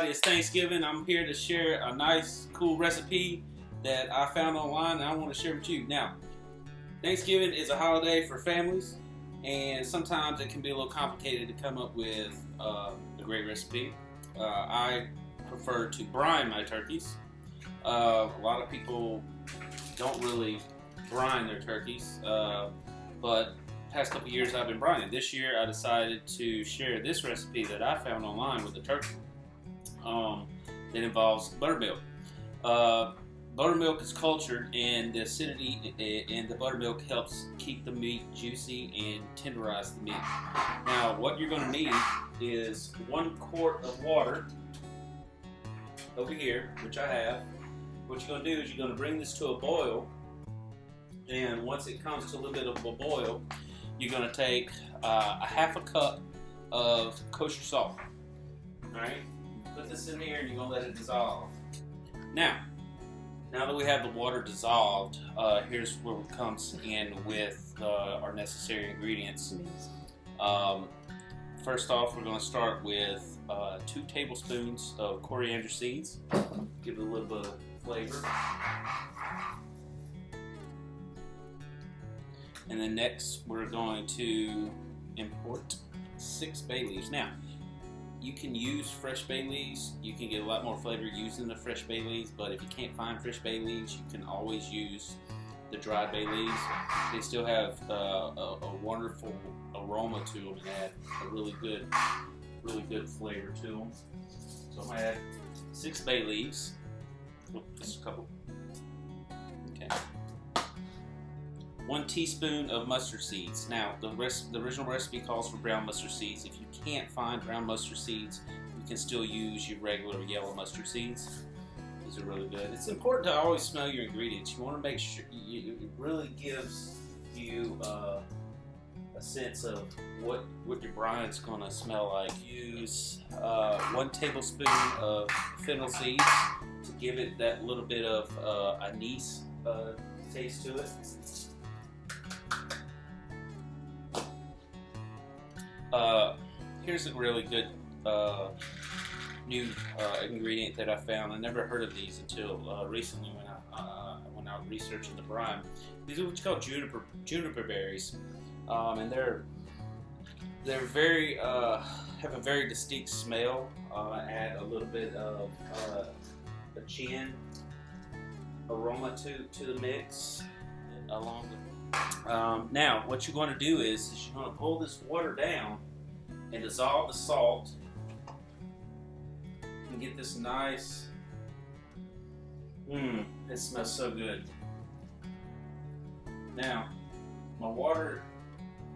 everybody. It's Thanksgiving. I'm here to share a nice, cool recipe that I found online and I want to share with you. Now, Thanksgiving is a holiday for families, and sometimes it can be a little complicated to come up with a great recipe. I prefer to brine my turkeys. A lot of people don't really brine their turkeys, but past couple years I've been brining. This year I decided to share this recipe that I found online with the turkey. It involves buttermilk. Buttermilk is cultured, and the acidity in the buttermilk helps keep the meat juicy and tenderize the meat. Now, what you're going to need is 1 quart of water over here, which I have. What you're going to do is you're going to bring this to a boil, and once it comes to a little bit of a boil, you're going to take a half a cup of kosher salt. Alright? Put this in here and you're going to let it dissolve. Now that we have the water dissolved, here's where it comes in with our necessary ingredients. First off, we're going to start with 2 tablespoons of coriander seeds. Give it a little bit of flavor. And then next, we're going to import 6 bay leaves. Now, you can use fresh bay leaves. You can get a lot more flavor using the fresh bay leaves, but if you can't find fresh bay leaves, you can always use the dried bay leaves. They still have a wonderful aroma to them and add a really good flavor to them. So I'm going to add 6 bay leaves. Just a couple. Okay. 1 teaspoon of mustard seeds. Now, the original recipe calls for brown mustard seeds. If you can't find brown mustard seeds, you can still use your regular yellow mustard seeds. These are really good. It's important to always smell your ingredients. You want to make sure it really gives you a sense of what your brine is going to smell like. Use 1 tablespoon of fennel seeds to give it that little bit of anise taste to it. Here's a really good new ingredient that I found. I never heard of these until recently when I was researching the brine. These are what you call juniper berries, and they're very have a very distinct smell. Add a little bit of a gin aroma to the mix along with. Now, what you're going to do is you're going to pull this water down and dissolve the salt and get this nice, it smells so good. Now, my water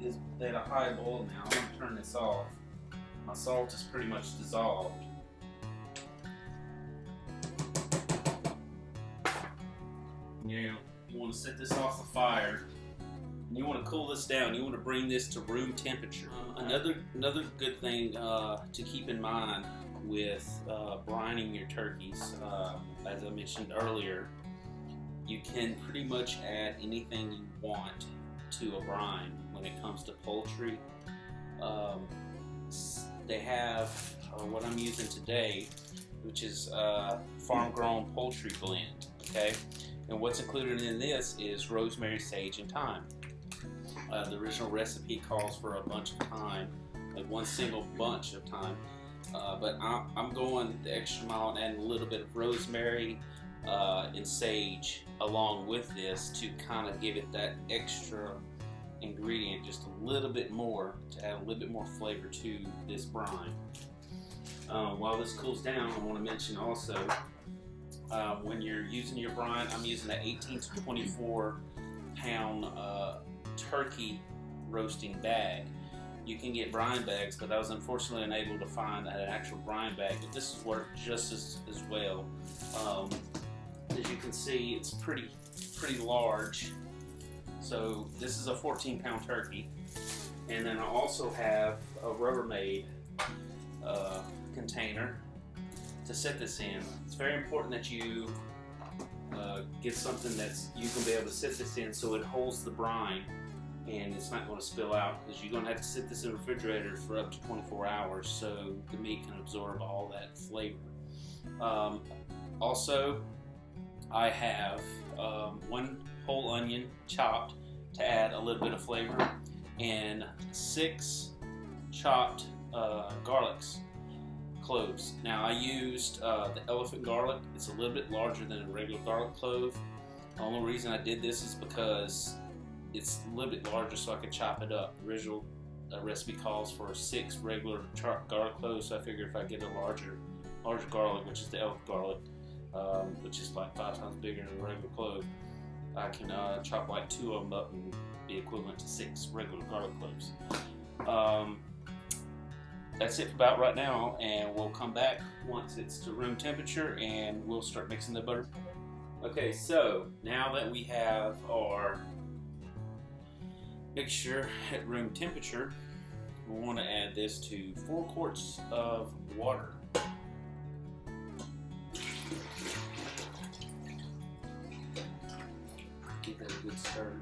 is at a high boil now. I'm going to turn this off. My salt is pretty much dissolved. Now, you want to set this off the fire. And you want to cool this down. You want to bring this to room temperature. Another good thing to keep in mind with brining your turkeys, as I mentioned earlier, you can pretty much add anything you want to a brine when it comes to poultry. They have what I'm using today, which is farm-grown poultry blend. Okay, and what's included in this is rosemary, sage, and thyme. The original recipe calls for a bunch of thyme, like 1 single bunch of thyme, but I'm going the extra mile and adding a little bit of rosemary and sage along with this to kind of give it that extra ingredient, just a little bit more, to add a little bit more flavor to this brine. While this cools down, I want to mention also, when you're using your brine, I'm using an 18 to 24 pound turkey roasting bag. You can get brine bags, but I was unfortunately unable to find an actual brine bag, but this has worked just as well. As you can see, it's pretty large. So this is a 14-pound turkey, and then I also have a Rubbermaid container to set this in. It's very important that you get something that's you can be able to set this in so it holds the brine and it's not going to spill out, because you're going to have to sit this in the refrigerator for up to 24 hours so the meat can absorb all that flavor. Also, I have 1 whole onion chopped to add a little bit of flavor, and 6 chopped garlic cloves. Now I used the elephant garlic. It's a little bit larger than a regular garlic clove. The only reason I did this is because it's a little bit larger so I could chop it up. The original recipe calls for 6 regular garlic cloves, so I figured if I get a larger garlic, which is the elephant garlic, which is like 5 times bigger than a regular clove, I can chop like 2 of them up and be equivalent to 6 regular garlic cloves. That's it for about right now, and we'll come back once it's to room temperature and we'll start mixing the butter. Okay, so now that we have our mixture at room temperature, we want to add this to 4 quarts of water. Give that a good stir.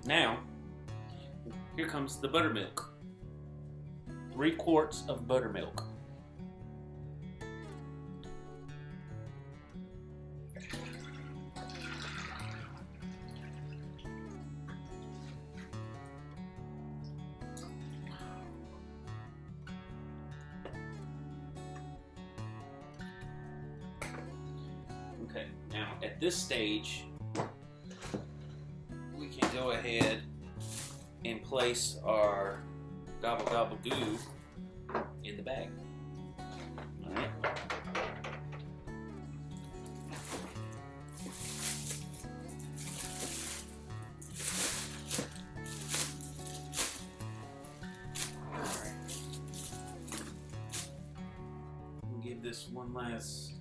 Now, here comes the buttermilk. 3 quarts of buttermilk. Okay, now at this stage, we can go ahead and place our gobble gobble goo in the bag. Alright. We'll give this one last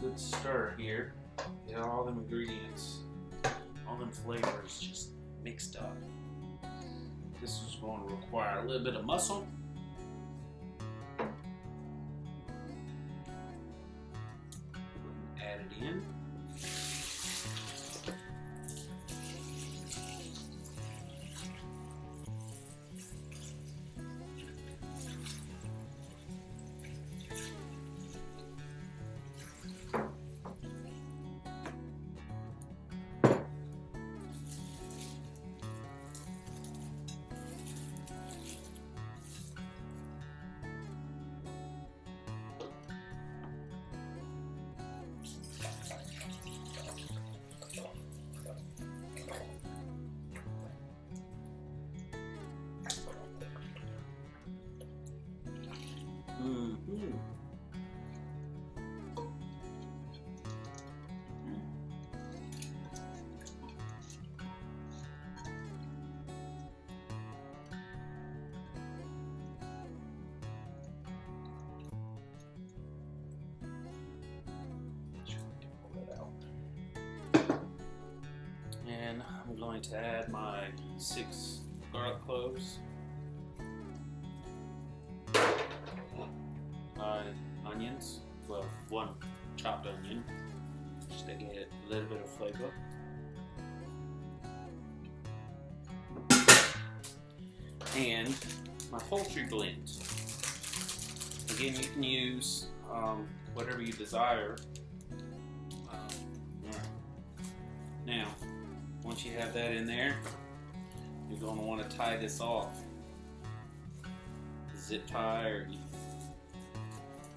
good stir here. Get all them ingredients, all them flavors just mixed up. This is going to require a little bit of muscle. Add it in. And I'm going to add my 6 garlic cloves, my onions, well, 1 chopped onion, just to get a little bit of flavor, and my poultry blend. Again, you can use whatever you desire. Now, once you have that in there, you're going to want to tie this off. Zip tie, or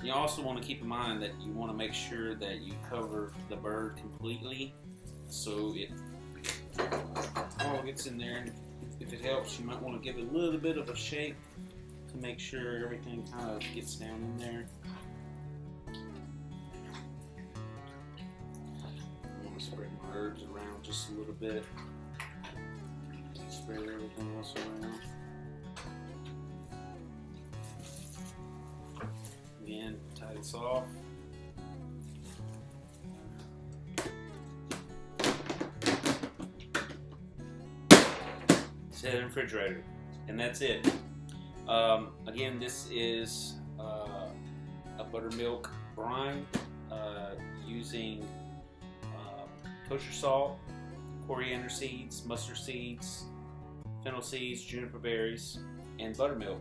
you also want to keep in mind that you want to make sure that you cover the bird completely so it all gets in there. And if it helps, you might want to give it a little bit of a shake to make sure everything kind of gets down in there. I want to spread my herbs around just a little bit. Spread everything else around. Again, tie this off. set it in the refrigerator, and that's it. Again, this is a buttermilk brine using kosher salt, coriander seeds, mustard seeds, fennel seeds, juniper berries, and buttermilk.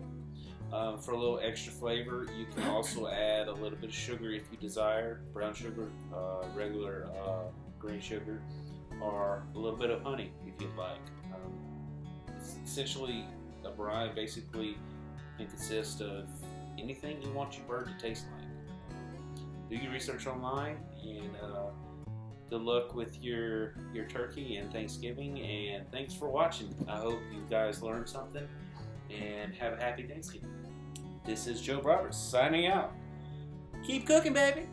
For a little extra flavor, you can also add a little bit of sugar if you desire, brown sugar, regular green sugar, or a little bit of honey if you'd like. It's essentially a brine basically can consist of anything you want your bird to taste like. Do your research online, and good luck with your turkey and Thanksgiving, and thanks for watching. I hope you guys learned something, and have a happy Thanksgiving. This is Joe Roberts signing out. Keep cooking, baby.